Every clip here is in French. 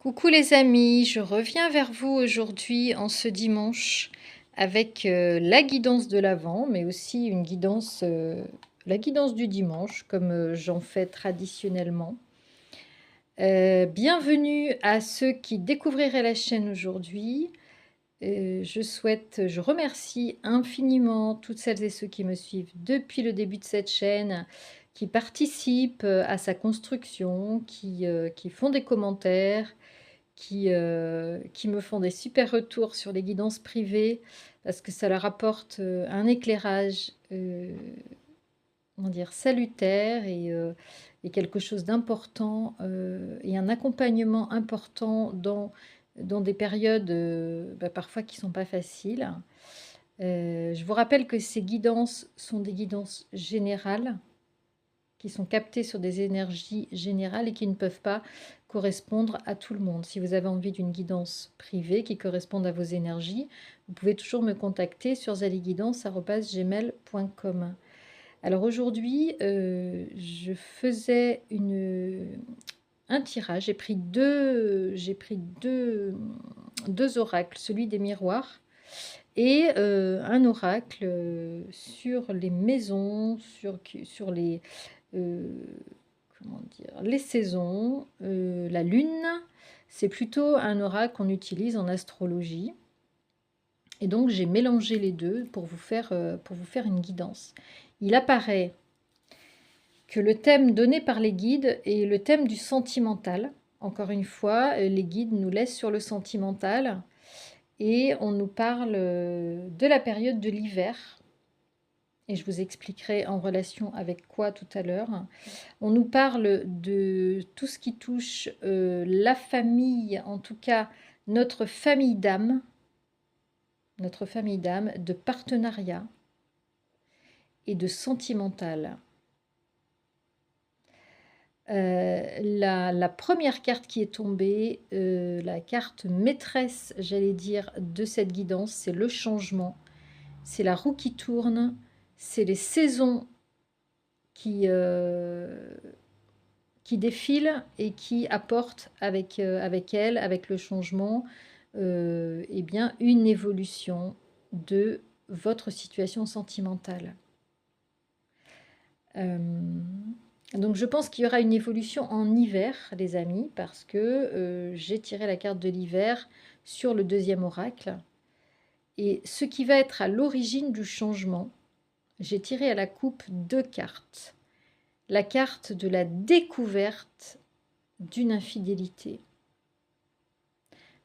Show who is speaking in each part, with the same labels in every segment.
Speaker 1: Coucou les amis, je reviens vers vous aujourd'hui en ce dimanche avec la guidance de l'Avent, mais aussi une guidance, la guidance du dimanche, comme j'en fais traditionnellement. Bienvenue à ceux qui découvriraient la chaîne aujourd'hui. Je remercie infiniment toutes celles et ceux qui me suivent depuis le début de cette chaîne, qui participent à sa construction, qui font des commentaires, qui me font des super retours sur les guidances privées parce que ça leur apporte un éclairage comment dire, salutaire et quelque chose d'important et un accompagnement important dans des périodes parfois qui ne sont pas faciles. Je vous rappelle que ces guidances sont des guidances générales qui sont captés sur des énergies générales et qui ne peuvent pas correspondre à tout le monde. Si vous avez envie d'une guidance privée qui corresponde à vos énergies, vous pouvez toujours me contacter sur zaliguidance@gmail.com. Alors aujourd'hui, je faisais un tirage. J'ai pris deux oracles, celui des miroirs et un oracle sur les maisons, sur comment dire, les saisons, la lune. C'est plutôt un oracle qu'on utilise en astrologie. Et donc j'ai mélangé les deux pour vous faire une guidance. Il apparaît que le thème donné par les guides est le thème du sentimental. Encore une fois, les guides nous laissent sur le sentimental et on nous parle de la période de l'hiver. Et je vous expliquerai en relation avec quoi tout à l'heure. On nous parle de tout ce qui touche la famille, en tout cas notre famille d'âme, de partenariat et de sentimental. La première carte qui est tombée, la carte maîtresse, j'allais dire, de cette guidance, c'est le changement. C'est la roue qui tourne, c'est les saisons qui défilent et qui apportent avec elle, avec le changement, eh bien, une évolution de votre situation sentimentale. Donc je pense qu'il y aura une évolution en hiver, les amis, parce que j'ai tiré la carte de l'hiver sur le deuxième oracle. Et ce qui va être à l'origine du changement, j'ai tiré à la coupe deux cartes. La carte de la découverte d'une infidélité.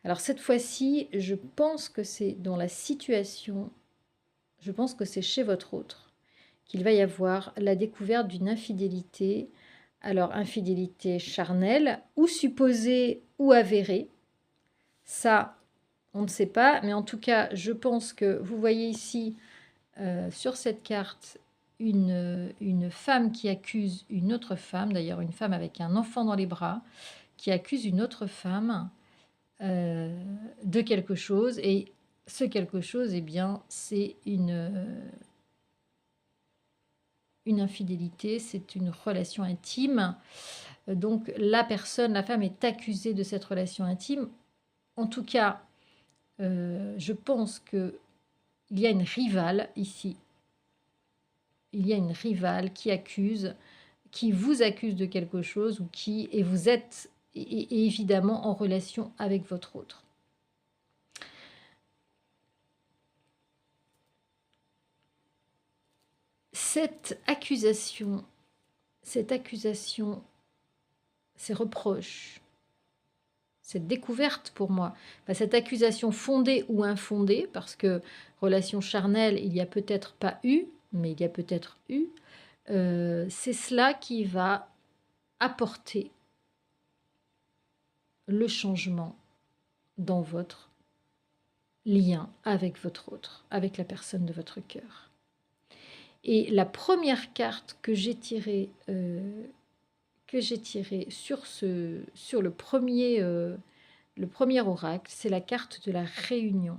Speaker 1: Alors cette fois-ci, je pense que c'est dans la situation, je pense que c'est chez votre autre qu'il va y avoir la découverte d'une infidélité. Alors infidélité charnelle ou supposée ou avérée, ça on ne sait pas, mais en tout cas je pense que vous voyez ici sur cette carte une femme qui accuse une autre femme, d'ailleurs une femme avec un enfant dans les bras, qui accuse une autre femme de quelque chose, et ce quelque chose, eh bien, c'est une infidélité, c'est une relation intime. Donc la femme est accusée de cette relation intime. En tout cas, je pense qu'il y a une rivale ici. Il y a une rivale qui vous accuse de quelque chose, et vous êtes évidemment en relation avec votre autre. Cette accusation, ces reproches, cette découverte pour moi, cette accusation fondée ou infondée, parce que relation charnelle, il n'y a peut-être pas eu, mais il y a peut-être eu, c'est cela qui va apporter le changement dans votre lien avec votre autre, avec la personne de votre cœur. Et la première carte que j'ai tirée sur le premier oracle, c'est la carte de la réunion.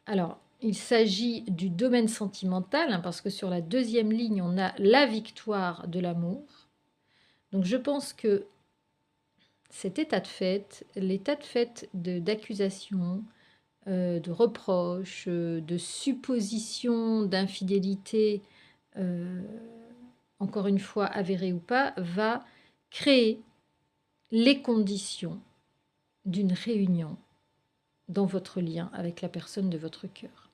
Speaker 1: Alors, il s'agit du domaine sentimental, parce que sur la deuxième ligne, on a la victoire de l'amour. Donc, je pense que cet état de fait, l'état de fait d'accusation, de reproches, de suppositions d'infidélité, euh, encore une fois avérée ou pas, va créer les conditions d'une réunion dans votre lien avec la personne de votre cœur.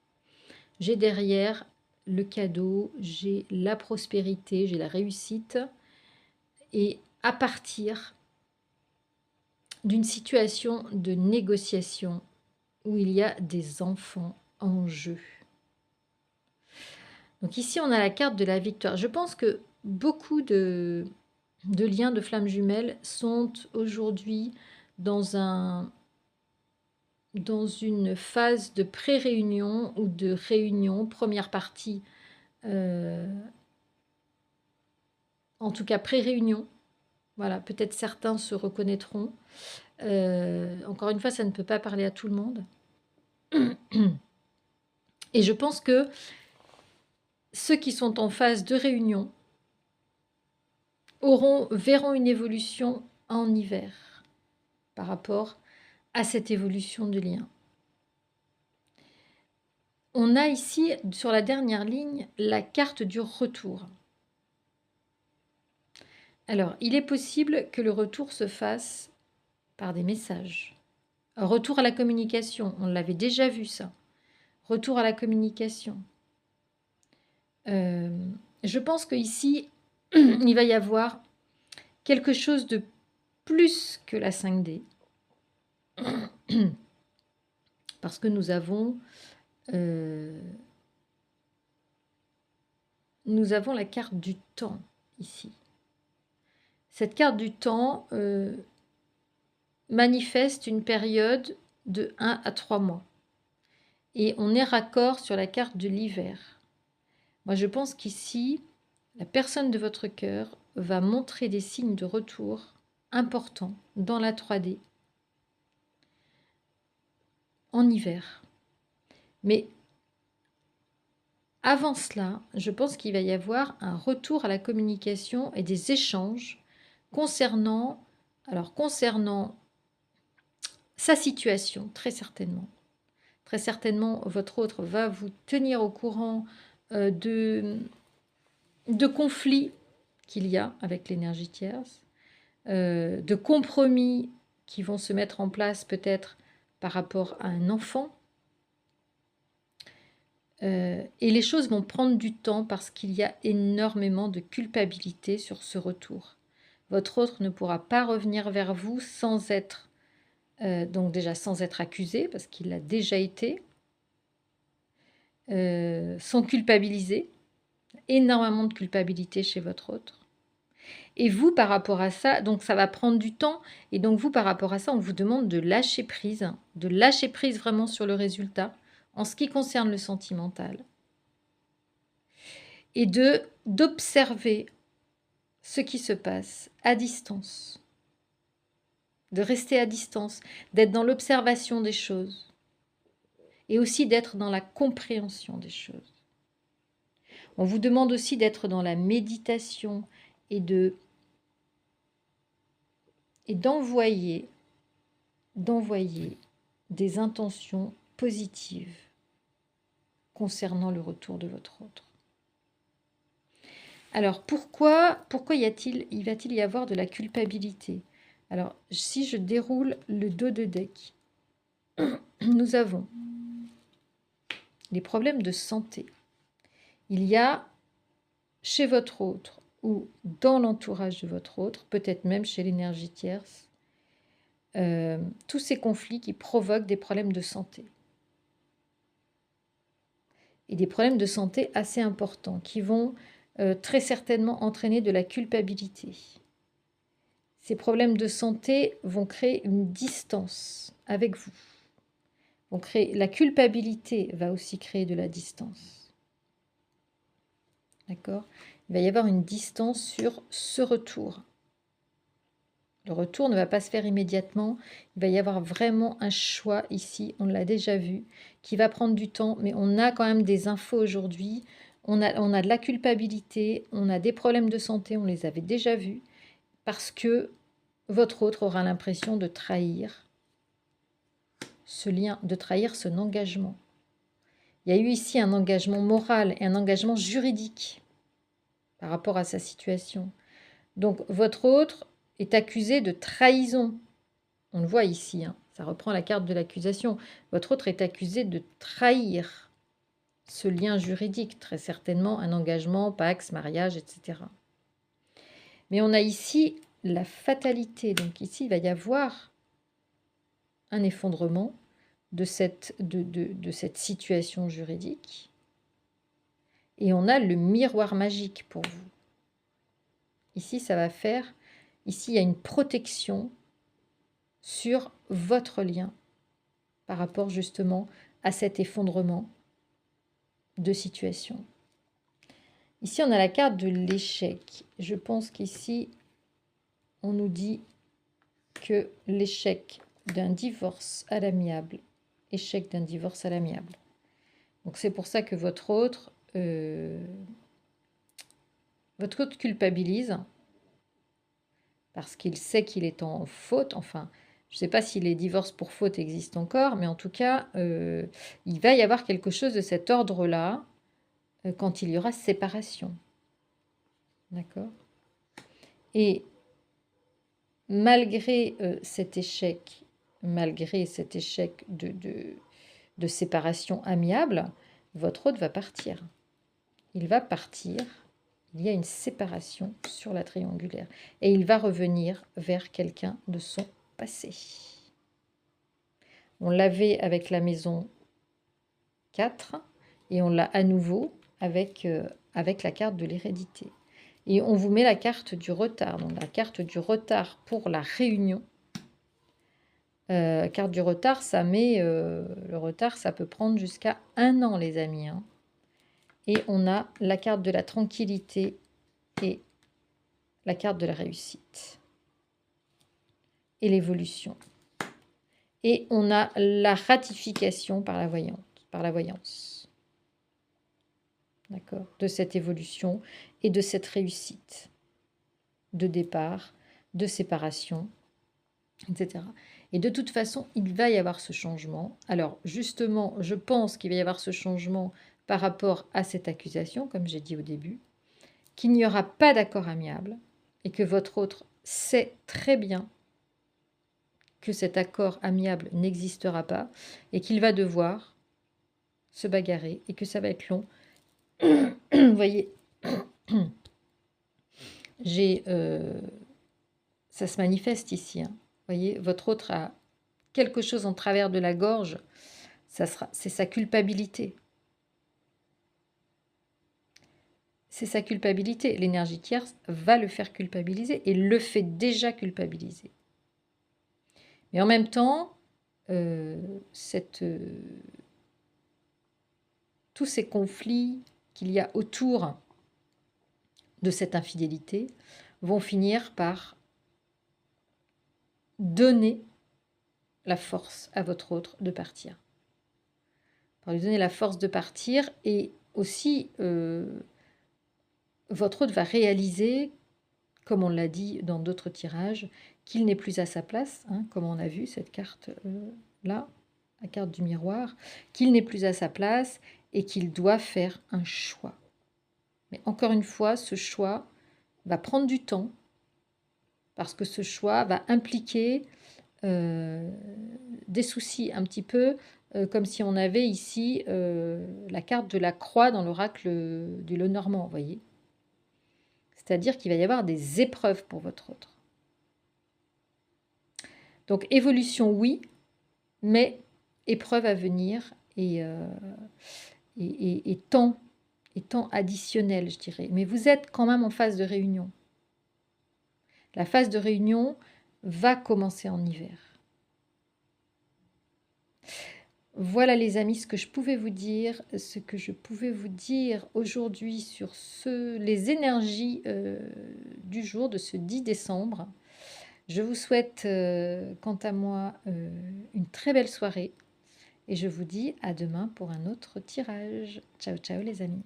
Speaker 1: J'ai derrière le cadeau, j'ai la prospérité, j'ai la réussite, et à partir d'une situation de négociation où il y a des enfants en jeu. Donc ici, on a la carte de la victoire. Je pense que beaucoup de liens de flammes jumelles sont aujourd'hui dans une phase de pré-réunion ou de réunion, première partie, en tout cas pré-réunion. Voilà, peut-être certains se reconnaîtront. Encore une fois, ça ne peut pas parler à tout le monde. Et je pense que ceux qui sont en phase de réunion verront une évolution en hiver par rapport à cette évolution de lien. On a ici, sur la dernière ligne, la carte du retour. Alors, il est possible que le retour se fasse par des messages. Un retour à la communication, on l'avait déjà vu ça. Retour à la communication. Je pense qu'ici, il va y avoir quelque chose de plus que la 5D. Parce que nous avons la carte du temps ici. Cette carte du temps manifeste une période de 1 à 3 mois. Et on est raccord sur la carte de l'hiver. Moi, je pense qu'ici, la personne de votre cœur va montrer des signes de retour importants dans la 3D en hiver. Mais avant cela, je pense qu'il va y avoir un retour à la communication et des échanges concernant sa situation, très certainement. Très certainement, votre autre va vous tenir au courant de conflits qu'il y a avec l'énergie tierce, de compromis qui vont se mettre en place peut-être par rapport à un enfant. Et les choses vont prendre du temps parce qu'il y a énormément de culpabilité sur ce retour. Votre autre ne pourra pas revenir vers vous sans être, donc déjà sans être accusé, parce qu'il l'a déjà été, sans culpabiliser, énormément de culpabilité chez votre autre. Et vous, par rapport à ça, donc ça va prendre du temps, et donc vous, par rapport à ça, on vous demande de lâcher prise vraiment sur le résultat, en ce qui concerne le sentimental, et d'observer ce qui se passe à distance, de rester à distance, d'être dans l'observation des choses, et aussi d'être dans la compréhension des choses. On vous demande aussi d'être dans la méditation et d'envoyer des intentions positives concernant le retour de votre autre. Alors, pourquoi il va-t-il y avoir de la culpabilité? Alors, si je déroule le dos de deck, nous avons les problèmes de santé. Il y a chez votre autre ou dans l'entourage de votre autre, peut-être même chez l'énergie tierce, tous ces conflits qui provoquent des problèmes de santé. Et des problèmes de santé assez importants qui vont très certainement entraîner de la culpabilité. Ces problèmes de santé vont créer une distance avec vous. La culpabilité va aussi créer de la distance. D'accord? Il va y avoir une distance sur ce retour. Le retour ne va pas se faire immédiatement. Il va y avoir vraiment un choix ici, on l'a déjà vu, qui va prendre du temps, mais on a quand même des infos aujourd'hui. On a de la culpabilité, on a des problèmes de santé, on les avait déjà vus, parce que votre autre aura l'impression de trahir ce lien, de trahir son engagement. Il y a eu ici un engagement moral et un engagement juridique par rapport à sa situation. Donc, votre autre est accusé de trahison. On le voit ici, hein, ça reprend la carte de l'accusation. Votre autre est accusé de trahir ce lien juridique, très certainement un engagement, pax, mariage, etc. Mais on a ici la fatalité. Donc ici, il va y avoir un effondrement de cette situation juridique. Et on a le miroir magique pour vous. Ici, ça va faire... Ici, il y a une protection sur votre lien par rapport justement à cet effondrement de situation. Ici, on a la carte de l'échec. Je pense qu'ici, on nous dit que l'échec d'un divorce à l'amiable, échec d'un divorce à l'amiable. Donc c'est pour ça que votre autre culpabilise parce qu'il sait qu'il est en faute. Enfin, je ne sais pas si les divorces pour faute existent encore, mais en tout cas, il va y avoir quelque chose de cet ordre-là quand il y aura séparation. D'accord? Et malgré cet échec de séparation amiable, votre autre va partir. Il va partir. Il y a une séparation sur la triangulaire. Et il va revenir vers quelqu'un de son passé. On l'avait avec la maison 4 et on l'a à nouveau avec la carte de l'hérédité. Et on vous met la carte du retard. Donc la carte du retard pour la réunion. Carte du retard, ça met... le retard, ça peut prendre jusqu'à 1 an, les amis. Hein. Et on a la carte de la tranquillité et la carte de la réussite. Et l'évolution. Et on a la ratification par la voyance. D'accord, de cette évolution et de cette réussite de départ, de séparation, etc. Et de toute façon, il va y avoir ce changement. Alors, justement, je pense qu'il va y avoir ce changement par rapport à cette accusation, comme j'ai dit au début, qu'il n'y aura pas d'accord amiable et que votre autre sait très bien que cet accord amiable n'existera pas et qu'il va devoir se bagarrer et que ça va être long. Vous voyez, ça se manifeste ici. Hein. Vous voyez, votre autre a quelque chose en travers de la gorge. C'est sa culpabilité. C'est sa culpabilité. L'énergie tierce va le faire culpabiliser et le fait déjà culpabiliser. Mais en même temps, tous ces conflits qu'il y a autour de cette infidélité vont finir par donner la force à votre autre de partir. Par lui donner la force de partir et aussi votre autre va réaliser, comme on l'a dit dans d'autres tirages, qu'il n'est plus à sa place, hein, comme on a vu cette carte là, la carte du miroir, qu'il n'est plus à sa place et qu'il doit faire un choix. Mais encore une fois, ce choix va prendre du temps parce que ce choix va impliquer des soucis un petit peu comme si on avait ici la carte de la croix dans l'oracle du Lenormand, vous voyez. C'est-à-dire qu'il va y avoir des épreuves pour votre autre. Donc évolution, oui, mais épreuve à venir et temps additionnel, je dirais. Mais vous êtes quand même en phase de réunion. La phase de réunion va commencer en hiver. Voilà les amis, ce que je pouvais vous dire, aujourd'hui sur les énergies du jour de ce 10 décembre. Je vous souhaite, quant à moi, une très belle soirée et je vous dis à demain pour un autre tirage. Ciao, ciao les amis.